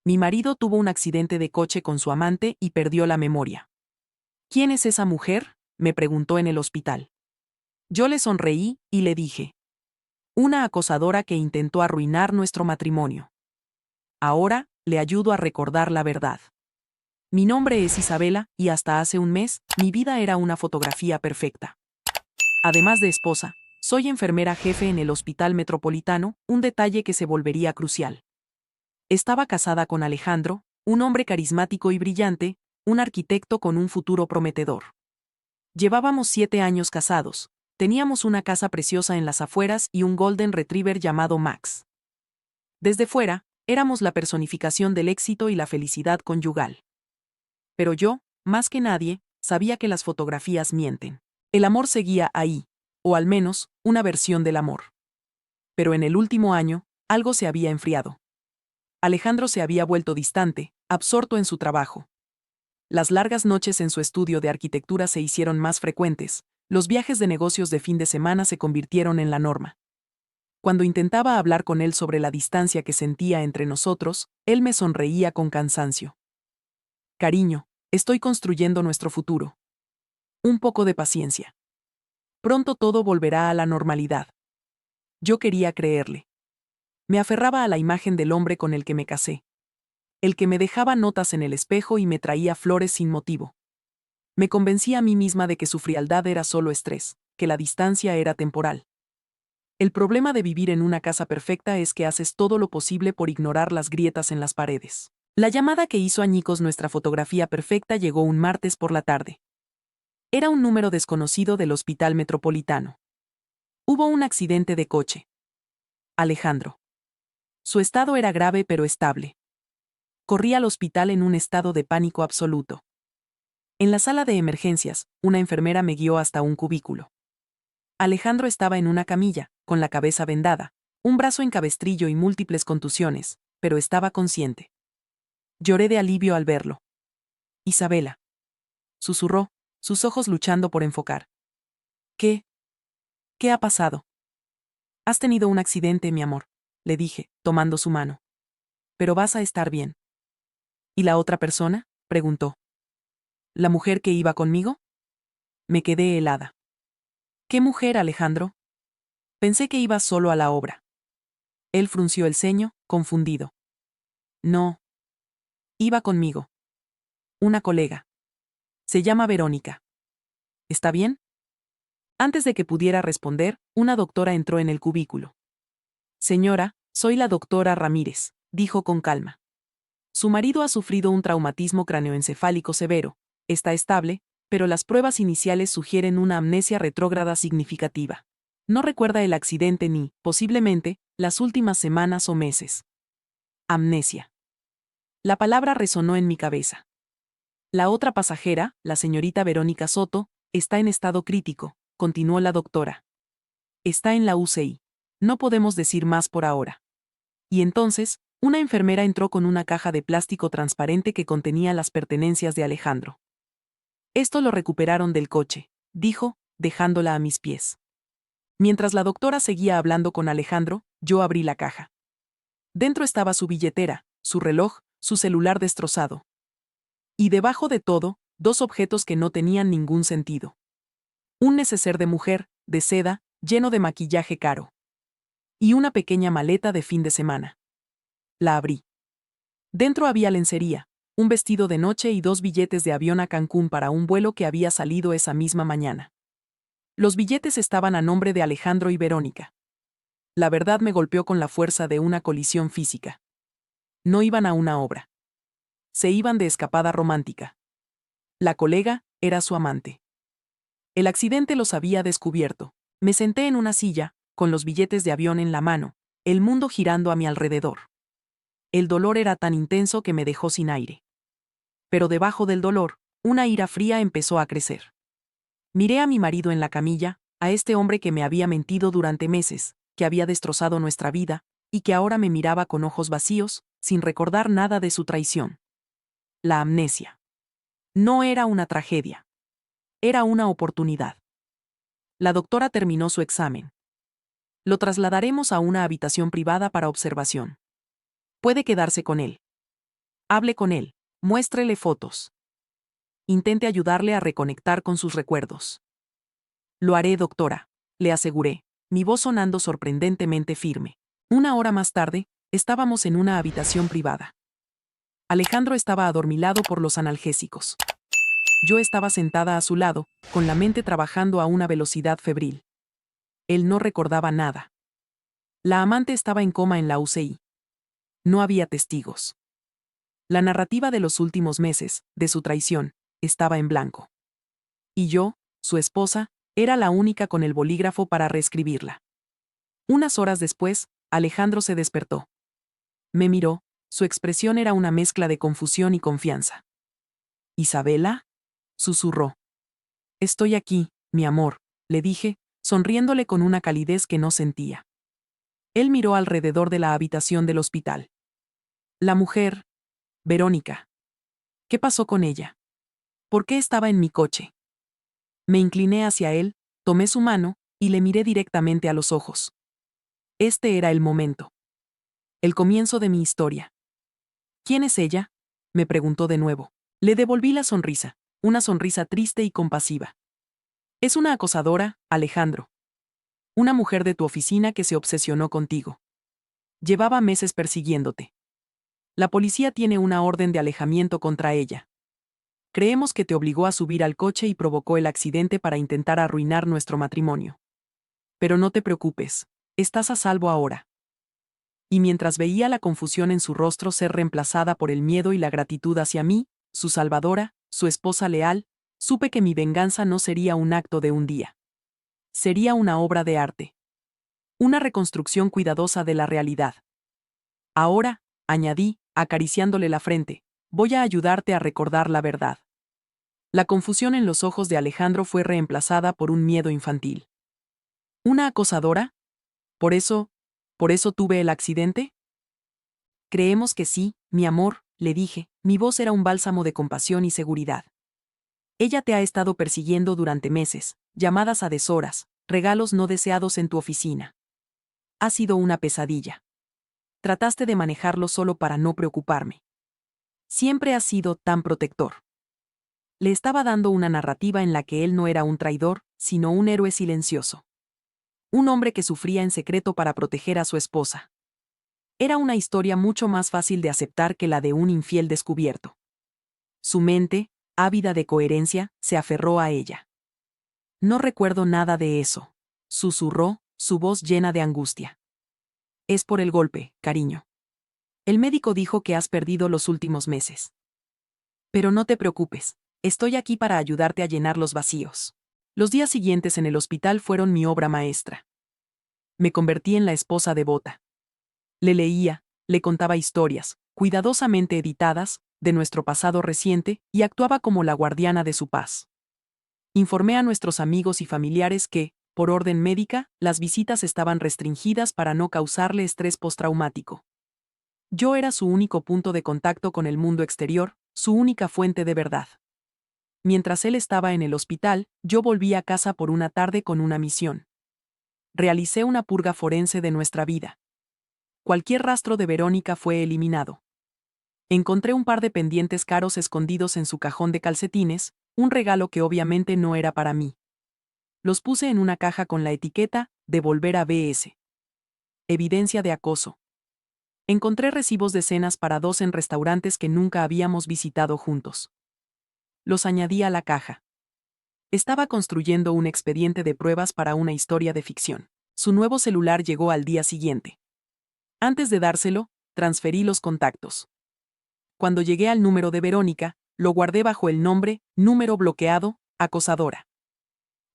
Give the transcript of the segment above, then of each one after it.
Mi marido tuvo un accidente de coche con su amante y perdió la memoria. ¿Quién es esa mujer?, me preguntó en el hospital. Yo le sonreí y le dije. Una acosadora que intentó arruinar nuestro matrimonio. Ahora, le ayudo a recordar la verdad. Mi nombre es Isabela, y hasta hace un mes, mi vida era una fotografía perfecta. Además de esposa, soy enfermera jefe en el Hospital Metropolitano, un detalle que se volvería crucial. Estaba casada con Alejandro, un hombre carismático y brillante, un arquitecto con un futuro prometedor. Llevábamos 7 años casados, teníamos una casa preciosa en las afueras y un Golden Retriever llamado Max. Desde fuera, éramos la personificación del éxito y la felicidad conyugal. Pero yo, más que nadie, sabía que las fotografías mienten. El amor seguía ahí, o al menos, una versión del amor. Pero en el último año, algo se había enfriado. Alejandro se había vuelto distante, absorto en su trabajo. Las largas noches en su estudio de arquitectura se hicieron más frecuentes, los viajes de negocios de fin de semana se convirtieron en la norma. Cuando intentaba hablar con él sobre la distancia que sentía entre nosotros, él me sonreía con cansancio. Cariño, estoy construyendo nuestro futuro. Un poco de paciencia. Pronto todo volverá a la normalidad. Yo quería creerle. Me aferraba a la imagen del hombre con el que me casé. El que me dejaba notas en el espejo y me traía flores sin motivo. Me convencí a mí misma de que su frialdad era solo estrés, que la distancia era temporal. El problema de vivir en una casa perfecta es que haces todo lo posible por ignorar las grietas en las paredes. La llamada que hizo añicos nuestra fotografía perfecta llegó un martes por la tarde. Era un número desconocido del Hospital Metropolitano. Hubo un accidente de coche. Alejandro. Su estado era grave pero estable. Corrí al hospital en un estado de pánico absoluto. En la sala de emergencias, una enfermera me guió hasta un cubículo. Alejandro estaba en una camilla, con la cabeza vendada, un brazo en cabestrillo y múltiples contusiones, pero estaba consciente. Lloré de alivio al verlo. Isabela. Susurró, sus ojos luchando por enfocar. ¿Qué? ¿Qué ha pasado? Has tenido un accidente, mi amor, le dije, tomando su mano. Pero vas a estar bien. ¿Y la otra persona?, preguntó. ¿La mujer que iba conmigo? Me quedé helada. ¿Qué mujer, Alejandro? Pensé que ibas solo a la obra. Él frunció el ceño, confundido. No. Iba conmigo. Una colega. Se llama Verónica. ¿Está bien? Antes de que pudiera responder, una doctora entró en el cubículo. Señora, soy la doctora Ramírez, dijo con calma. Su marido ha sufrido un traumatismo cráneoencefálico severo, está estable, pero las pruebas iniciales sugieren una amnesia retrógrada significativa. No recuerda el accidente ni, posiblemente, las últimas semanas o meses. Amnesia. La palabra resonó en mi cabeza. La otra pasajera, la señorita Verónica Soto, está en estado crítico, continuó la doctora. Está en la UCI. No podemos decir más por ahora. Y entonces, una enfermera entró con una caja de plástico transparente que contenía las pertenencias de Alejandro. Esto lo recuperaron del coche, dijo, dejándola a mis pies. Mientras la doctora seguía hablando con Alejandro, yo abrí la caja. Dentro estaba su billetera, su reloj, su celular destrozado. Y debajo de todo, 2 objetos que no tenían ningún sentido. Un neceser de mujer, de seda, lleno de maquillaje caro. Y una pequeña maleta de fin de semana. La abrí. Dentro había lencería, un vestido de noche y 2 billetes de avión a Cancún para un vuelo que había salido esa misma mañana. Los billetes estaban a nombre de Alejandro y Verónica. La verdad me golpeó con la fuerza de una colisión física. No iban a una obra. Se iban de escapada romántica. La colega era su amante. El accidente los había descubierto. Me senté en una silla, con los billetes de avión en la mano, el mundo girando a mi alrededor. El dolor era tan intenso que me dejó sin aire. Pero debajo del dolor, una ira fría empezó a crecer. Miré a mi marido en la camilla, a este hombre que me había mentido durante meses, que había destrozado nuestra vida, y que ahora me miraba con ojos vacíos, sin recordar nada de su traición. La amnesia. No era una tragedia. Era una oportunidad. La doctora terminó su examen. Lo trasladaremos a una habitación privada para observación. Puede quedarse con él. Hable con él. Muéstrele fotos. Intente ayudarle a reconectar con sus recuerdos. Lo haré, doctora, le aseguré, mi voz sonando sorprendentemente firme. Una hora más tarde, estábamos en una habitación privada. Alejandro estaba adormilado por los analgésicos. Yo estaba sentada a su lado, con la mente trabajando a una velocidad febril. Él no recordaba nada. La amante estaba en coma en la UCI. No había testigos. La narrativa de los últimos meses, de su traición, estaba en blanco. Y yo, su esposa, era la única con el bolígrafo para reescribirla. Unas horas después, Alejandro se despertó. Me miró, su expresión era una mezcla de confusión y confianza. ¿Isabela? Susurró. Estoy aquí, mi amor, le dije, sonriéndole con una calidez que no sentía. Él miró alrededor de la habitación del hospital. La mujer, Verónica. ¿Qué pasó con ella? ¿Por qué estaba en mi coche? Me incliné hacia él, tomé su mano, y le miré directamente a los ojos. Este era el momento. El comienzo de mi historia. ¿Quién es ella? Me preguntó de nuevo. Le devolví la sonrisa, una sonrisa triste y compasiva. Es una acosadora, Alejandro. Una mujer de tu oficina que se obsesionó contigo. Llevaba meses persiguiéndote. La policía tiene una orden de alejamiento contra ella. Creemos que te obligó a subir al coche y provocó el accidente para intentar arruinar nuestro matrimonio. Pero no te preocupes, estás a salvo ahora. Y mientras veía la confusión en su rostro ser reemplazada por el miedo y la gratitud hacia mí, su salvadora, su esposa leal, supe que mi venganza no sería un acto de un día. Sería una obra de arte. Una reconstrucción cuidadosa de la realidad. Ahora, añadí, acariciándole la frente, voy a ayudarte a recordar la verdad. La confusión en los ojos de Alejandro fue reemplazada por un miedo infantil. ¿Una acosadora? ¿Por eso tuve el accidente? Creemos que sí, mi amor, le dije, mi voz era un bálsamo de compasión y seguridad. Ella te ha estado persiguiendo durante meses, llamadas a deshoras, regalos no deseados en tu oficina. Ha sido una pesadilla. Trataste de manejarlo solo para no preocuparme. Siempre has sido tan protector. Le estaba dando una narrativa en la que él no era un traidor, sino un héroe silencioso. Un hombre que sufría en secreto para proteger a su esposa. Era una historia mucho más fácil de aceptar que la de un infiel descubierto. Su mente, ávida de coherencia, se aferró a ella. No recuerdo nada de eso, susurró, su voz llena de angustia. Es por el golpe, cariño. El médico dijo que has perdido los últimos meses. Pero no te preocupes, estoy aquí para ayudarte a llenar los vacíos. Los días siguientes en el hospital fueron mi obra maestra. Me convertí en la esposa devota. Le leía, le contaba historias, cuidadosamente editadas, de nuestro pasado reciente, y actuaba como la guardiana de su paz. Informé a nuestros amigos y familiares que, por orden médica, las visitas estaban restringidas para no causarle estrés postraumático. Yo era su único punto de contacto con el mundo exterior, su única fuente de verdad. Mientras él estaba en el hospital, yo volví a casa por una tarde con una misión. Realicé una purga forense de nuestra vida. Cualquier rastro de Verónica fue eliminado. Encontré un par de pendientes caros escondidos en su cajón de calcetines, un regalo que obviamente no era para mí. Los puse en una caja con la etiqueta, devolver a BS. Evidencia de acoso. Encontré recibos de cenas para dos en restaurantes que nunca habíamos visitado juntos. Los añadí a la caja. Estaba construyendo un expediente de pruebas para una historia de ficción. Su nuevo celular llegó al día siguiente. Antes de dárselo, transferí los contactos. Cuando llegué al número de Verónica, lo guardé bajo el nombre, número bloqueado, acosadora.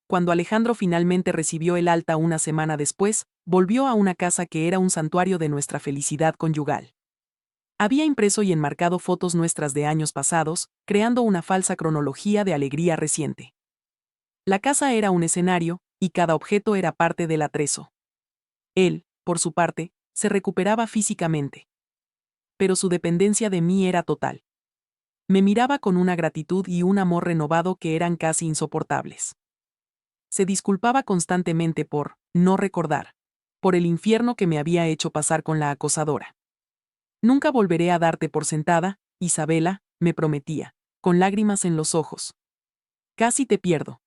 Cuando Alejandro finalmente recibió el alta una semana después, volvió a una casa que era un santuario de nuestra felicidad conyugal. Había impreso y enmarcado fotos nuestras de años pasados, creando una falsa cronología de alegría reciente. La casa era un escenario, y cada objeto era parte del atrezo. Él, por su parte, se recuperaba físicamente. Pero su dependencia de mí era total. Me miraba con una gratitud y un amor renovado que eran casi insoportables. Se disculpaba constantemente por no recordar, por el infierno que me había hecho pasar con la acosadora. Nunca volveré a darte por sentada, Isabela, me prometía, con lágrimas en los ojos. Casi te pierdo.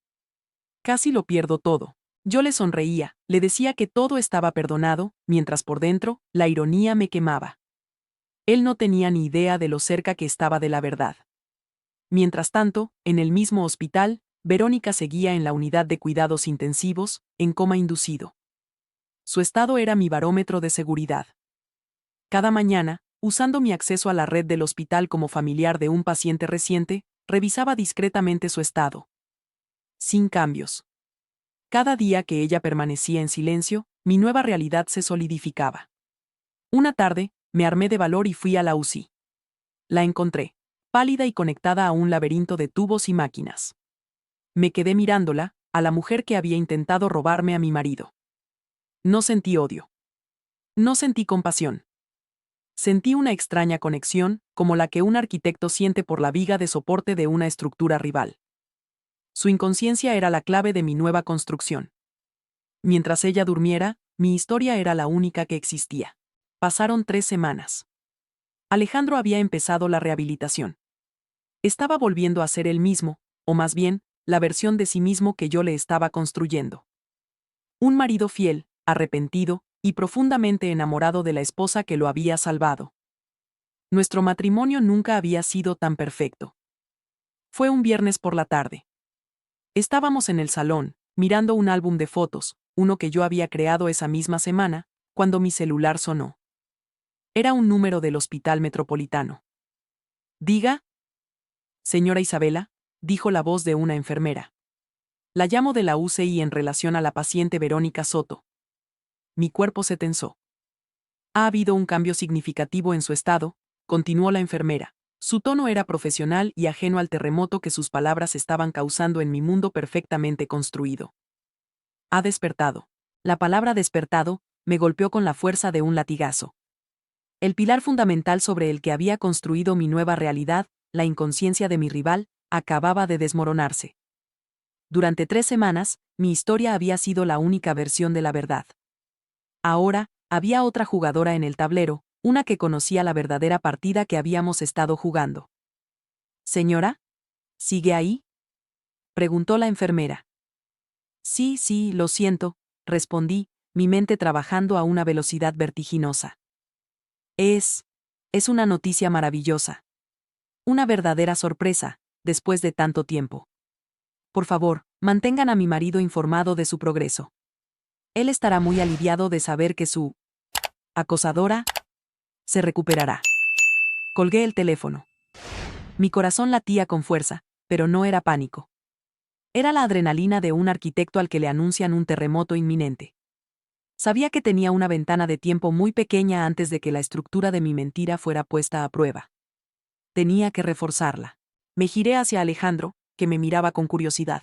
Casi lo pierdo todo. Yo le sonreía, le decía que todo estaba perdonado, mientras por dentro, la ironía me quemaba. Él no tenía ni idea de lo cerca que estaba de la verdad. Mientras tanto, en el mismo hospital, Verónica seguía en la unidad de cuidados intensivos, en coma inducido. Su estado era mi barómetro de seguridad. Cada mañana, usando mi acceso a la red del hospital como familiar de un paciente reciente, revisaba discretamente su estado. Sin cambios. Cada día que ella permanecía en silencio, mi nueva realidad se solidificaba. Una tarde, me armé de valor y fui a la UCI. La encontré, pálida y conectada a un laberinto de tubos y máquinas. Me quedé mirándola, a la mujer que había intentado robarme a mi marido. No sentí odio. No sentí compasión. Sentí una extraña conexión, como la que un arquitecto siente por la viga de soporte de una estructura rival. Su inconsciencia era la clave de mi nueva construcción. Mientras ella durmiera, mi historia era la única que existía. Pasaron 3 semanas. Alejandro había empezado la rehabilitación. Estaba volviendo a ser él mismo, o más bien, la versión de sí mismo que yo le estaba construyendo. Un marido fiel, arrepentido, y profundamente enamorado de la esposa que lo había salvado. Nuestro matrimonio nunca había sido tan perfecto. Fue un viernes por la tarde. Estábamos en el salón, mirando un álbum de fotos, uno que yo había creado esa misma semana, cuando mi celular sonó. Era un número del Hospital Metropolitano. Diga. Señora Isabela, dijo la voz de una enfermera. La llamo de la UCI en relación a la paciente Verónica Soto. Mi cuerpo se tensó. Ha habido un cambio significativo en su estado, continuó la enfermera. Su tono era profesional y ajeno al terremoto que sus palabras estaban causando en mi mundo perfectamente construido. Ha despertado. La palabra despertado me golpeó con la fuerza de un latigazo. El pilar fundamental sobre el que había construido mi nueva realidad, la inconsciencia de mi rival, acababa de desmoronarse. Durante 3 semanas, mi historia había sido la única versión de la verdad. Ahora, había otra jugadora en el tablero, una que conocía la verdadera partida que habíamos estado jugando. ¿Señora? ¿Sigue ahí? Preguntó la enfermera. Sí, sí, lo siento, respondí, mi mente trabajando a una velocidad vertiginosa. Es una noticia maravillosa. Una verdadera sorpresa, después de tanto tiempo. Por favor, mantengan a mi marido informado de su progreso. Él estará muy aliviado de saber que su acosadora se recuperará. Colgué el teléfono. Mi corazón latía con fuerza, pero no era pánico. Era la adrenalina de un arquitecto al que le anuncian un terremoto inminente. Sabía que tenía una ventana de tiempo muy pequeña antes de que la estructura de mi mentira fuera puesta a prueba. Tenía que reforzarla. Me giré hacia Alejandro, que me miraba con curiosidad.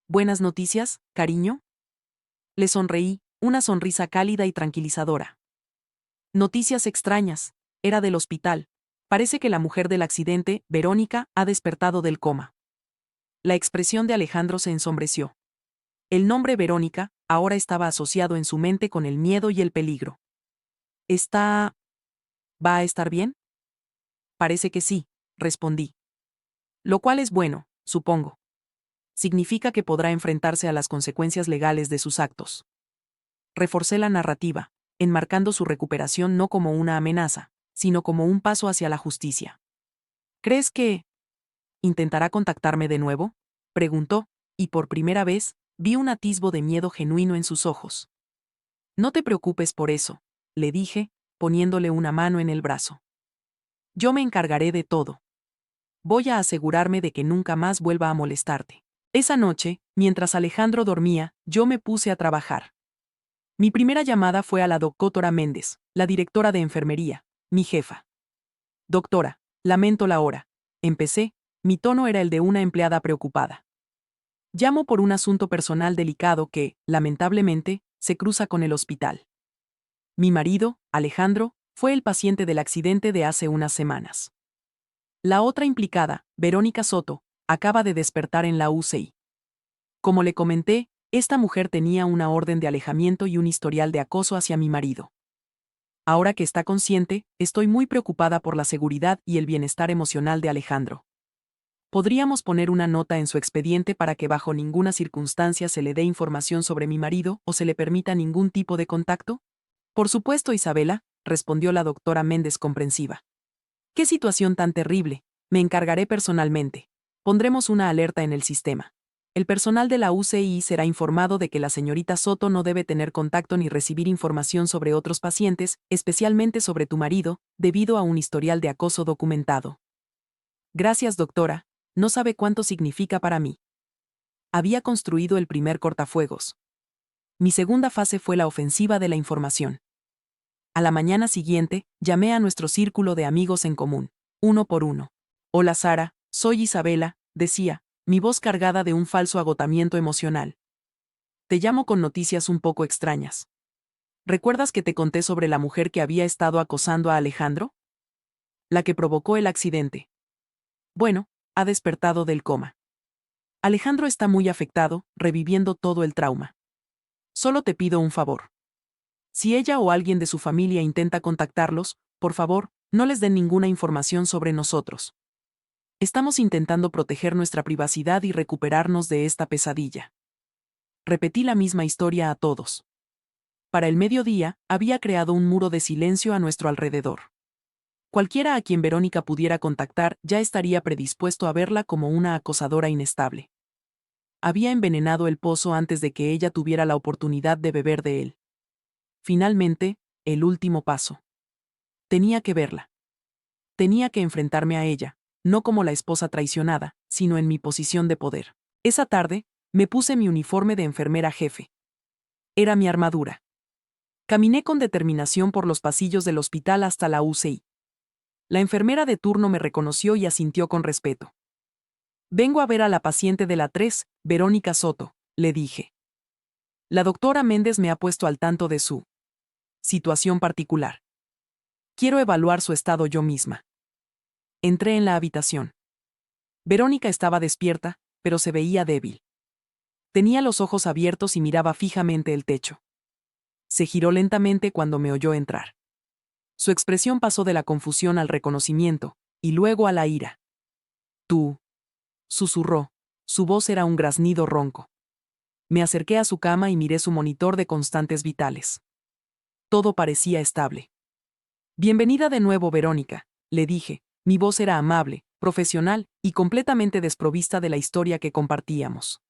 ¿Buenas noticias, cariño? Le sonreí, una sonrisa cálida y tranquilizadora. Noticias extrañas. Era del hospital. Parece que la mujer del accidente, Verónica, ha despertado del coma. La expresión de Alejandro se ensombreció. El nombre Verónica ahora estaba asociado en su mente con el miedo y el peligro. ¿Va a estar bien? Parece que sí, respondí. Lo cual es bueno, supongo. Significa que podrá enfrentarse a las consecuencias legales de sus actos. Reforcé la narrativa, enmarcando su recuperación no como una amenaza, sino como un paso hacia la justicia. ¿Crees que intentará contactarme de nuevo? Preguntó, y por primera vez, vi un atisbo de miedo genuino en sus ojos. No te preocupes por eso, le dije, poniéndole una mano en el brazo. Yo me encargaré de todo. Voy a asegurarme de que nunca más vuelva a molestarte. Esa noche, mientras Alejandro dormía, yo me puse a trabajar. Mi primera llamada fue a la doctora Méndez, la directora de enfermería, mi jefa. Doctora, lamento la hora. Empecé, mi tono era el de una empleada preocupada. Llamo por un asunto personal delicado que, lamentablemente, se cruza con el hospital. Mi marido, Alejandro, fue el paciente del accidente de hace unas semanas. La otra implicada, Verónica Soto, acaba de despertar en la UCI. Como le comenté, esta mujer tenía una orden de alejamiento y un historial de acoso hacia mi marido. Ahora que está consciente, estoy muy preocupada por la seguridad y el bienestar emocional de Alejandro. ¿Podríamos poner una nota en su expediente para que bajo ninguna circunstancia se le dé información sobre mi marido o se le permita ningún tipo de contacto? Por supuesto, Isabela, respondió la doctora Méndez comprensiva. ¡Qué situación tan terrible! Me encargaré personalmente. Pondremos una alerta en el sistema. El personal de la UCI será informado de que la señorita Soto no debe tener contacto ni recibir información sobre otros pacientes, especialmente sobre tu marido, debido a un historial de acoso documentado. Gracias, doctora. No sabe cuánto significa para mí. Había construido el primer cortafuegos. Mi segunda fase fue la ofensiva de la información. A la mañana siguiente, llamé a nuestro círculo de amigos en común, uno por uno. Hola Sara, soy Isabela, decía, mi voz cargada de un falso agotamiento emocional. Te llamo con noticias un poco extrañas. ¿Recuerdas que te conté sobre la mujer que había estado acosando a Alejandro? La que provocó el accidente. Bueno, ha despertado del coma. Alejandro está muy afectado, reviviendo todo el trauma. Solo te pido un favor. Si ella o alguien de su familia intenta contactarlos, por favor, no les den ninguna información sobre nosotros. Estamos intentando proteger nuestra privacidad y recuperarnos de esta pesadilla. Repetí la misma historia a todos. Para el mediodía, había creado un muro de silencio a nuestro alrededor. Cualquiera a quien Verónica pudiera contactar ya estaría predispuesto a verla como una acosadora inestable. Había envenenado el pozo antes de que ella tuviera la oportunidad de beber de él. Finalmente, el último paso. Tenía que verla. Tenía que enfrentarme a ella, no como la esposa traicionada, sino en mi posición de poder. Esa tarde, me puse mi uniforme de enfermera jefe. Era mi armadura. Caminé con determinación por los pasillos del hospital hasta la UCI. La enfermera de turno me reconoció y asintió con respeto. Vengo a ver a la paciente de la 3, Verónica Soto, le dije. La doctora Méndez me ha puesto al tanto de su situación particular. Quiero evaluar su estado yo misma. Entré en la habitación. Verónica estaba despierta, pero se veía débil. Tenía los ojos abiertos y miraba fijamente el techo. Se giró lentamente cuando me oyó entrar. Su expresión pasó de la confusión al reconocimiento, y luego a la ira. Tú, susurró. Su voz era un graznido ronco. Me acerqué a su cama y miré su monitor de constantes vitales. Todo parecía estable. Bienvenida de nuevo, Verónica, le dije. Mi voz era amable, profesional y completamente desprovista de la historia que compartíamos.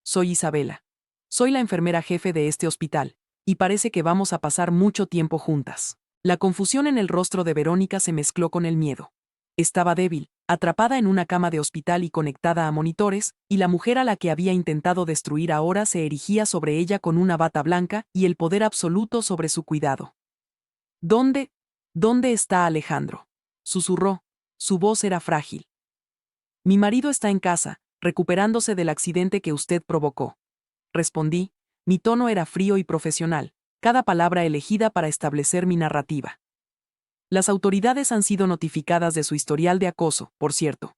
Soy Isabela. Soy la enfermera jefe de este hospital, y parece que vamos a pasar mucho tiempo juntas. La confusión en el rostro de Verónica se mezcló con el miedo. Estaba débil, atrapada en una cama de hospital y conectada a monitores, y la mujer a la que había intentado destruir ahora se erigía sobre ella con una bata blanca y el poder absoluto sobre su cuidado. ¿Dónde está Alejandro?, susurró. Su voz era frágil. Mi marido está en casa, recuperándose del accidente que usted provocó. Respondí, mi tono era frío y profesional, cada palabra elegida para establecer mi narrativa. Las autoridades han sido notificadas de su historial de acoso, por cierto.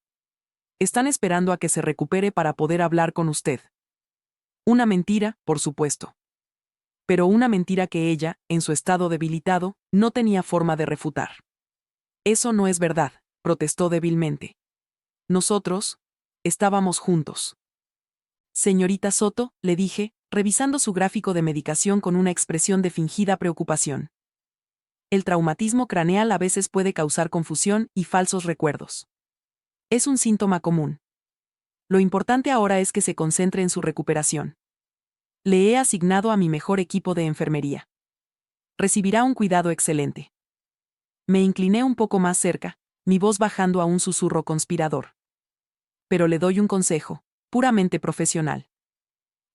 Están esperando a que se recupere para poder hablar con usted. Una mentira, por supuesto. Pero una mentira que ella, en su estado debilitado, no tenía forma de refutar. Eso no es verdad, protestó débilmente. Nosotros estábamos juntos. Señorita Soto, le dije, revisando su gráfico de medicación con una expresión de fingida preocupación. El traumatismo craneal a veces puede causar confusión y falsos recuerdos. Es un síntoma común. Lo importante ahora es que se concentre en su recuperación. Le he asignado a mi mejor equipo de enfermería. Recibirá un cuidado excelente. Me incliné un poco más cerca, mi voz bajando a un susurro conspirador. Pero le doy un consejo, puramente profesional.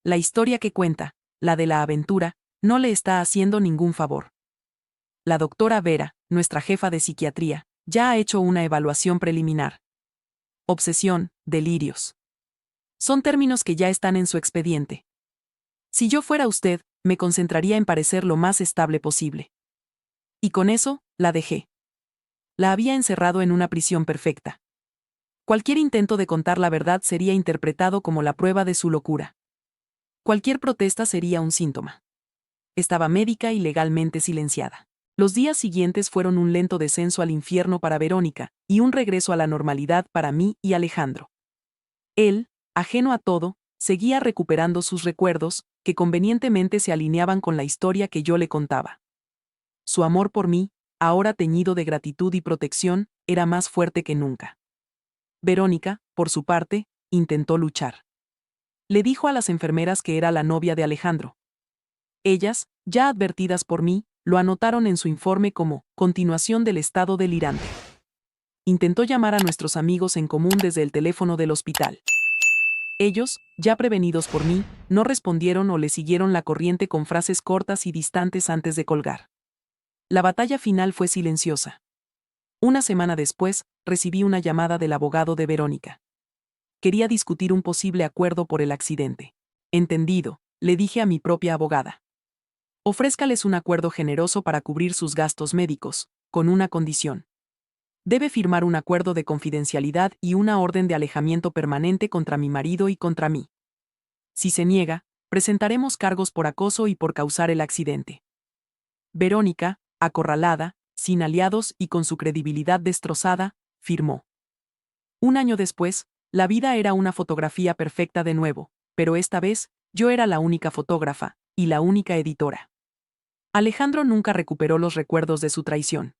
La historia que cuenta, la de la aventura, no le está haciendo ningún favor. La doctora Vera, nuestra jefa de psiquiatría, ya ha hecho una evaluación preliminar. Obsesión, delirios. Son términos que ya están en su expediente. Si yo fuera usted, me concentraría en parecer lo más estable posible. Y con eso, la dejé. La había encerrado en una prisión perfecta. Cualquier intento de contar la verdad sería interpretado como la prueba de su locura. Cualquier protesta sería un síntoma. Estaba médica y legalmente silenciada. Los días siguientes fueron un lento descenso al infierno para Verónica, y un regreso a la normalidad para mí y Alejandro. Él, ajeno a todo, seguía recuperando sus recuerdos, que convenientemente se alineaban con la historia que yo le contaba. Su amor por mí, ahora teñido de gratitud y protección, era más fuerte que nunca. Verónica, por su parte, intentó luchar. Le dijo a las enfermeras que era la novia de Alejandro. Ellas, ya advertidas por mí, lo anotaron en su informe como continuación del estado delirante. Intentó llamar a nuestros amigos en común desde el teléfono del hospital. Ellos, ya prevenidos por mí, no respondieron o le siguieron la corriente con frases cortas y distantes antes de colgar. La batalla final fue silenciosa. Una semana después, recibí una llamada del abogado de Verónica. Quería discutir un posible acuerdo por el accidente. Entendido, le dije a mi propia abogada. Ofrézcales un acuerdo generoso para cubrir sus gastos médicos, con una condición. Debe firmar un acuerdo de confidencialidad y una orden de alejamiento permanente contra mi marido y contra mí. Si se niega, presentaremos cargos por acoso y por causar el accidente. Verónica, acorralada, sin aliados y con su credibilidad destrozada, firmó. Un año después, la vida era una fotografía perfecta de nuevo, pero esta vez, yo era la única fotógrafa, y la única editora. Alejandro nunca recuperó los recuerdos de su traición.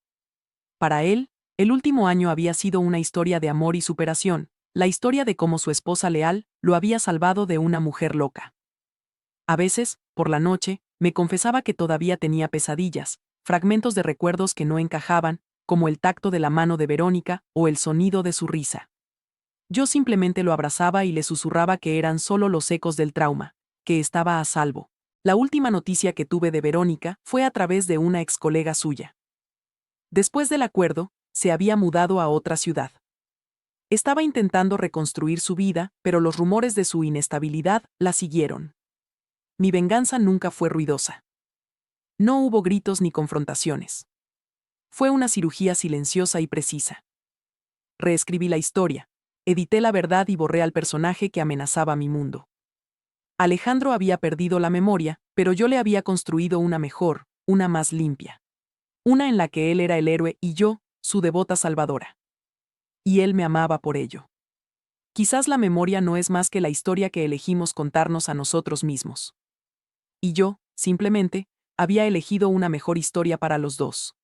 Para él, el último año había sido una historia de amor y superación, la historia de cómo su esposa leal lo había salvado de una mujer loca. A veces, por la noche, me confesaba que todavía tenía pesadillas, fragmentos de recuerdos que no encajaban, como el tacto de la mano de Verónica o el sonido de su risa. Yo simplemente lo abrazaba y le susurraba que eran solo los ecos del trauma, que estaba a salvo. La última noticia que tuve de Verónica fue a través de una ex colega suya. Después del acuerdo, se había mudado a otra ciudad. Estaba intentando reconstruir su vida, pero los rumores de su inestabilidad la siguieron. Mi venganza nunca fue ruidosa. No hubo gritos ni confrontaciones. Fue una cirugía silenciosa y precisa. Reescribí la historia, edité la verdad y borré al personaje que amenazaba mi mundo. Alejandro había perdido la memoria, pero yo le había construido una mejor, una más limpia. Una en la que él era el héroe y yo, su devota salvadora. Y él me amaba por ello. Quizás la memoria no es más que la historia que elegimos contarnos a nosotros mismos. Y yo, simplemente, había elegido una mejor historia para los dos.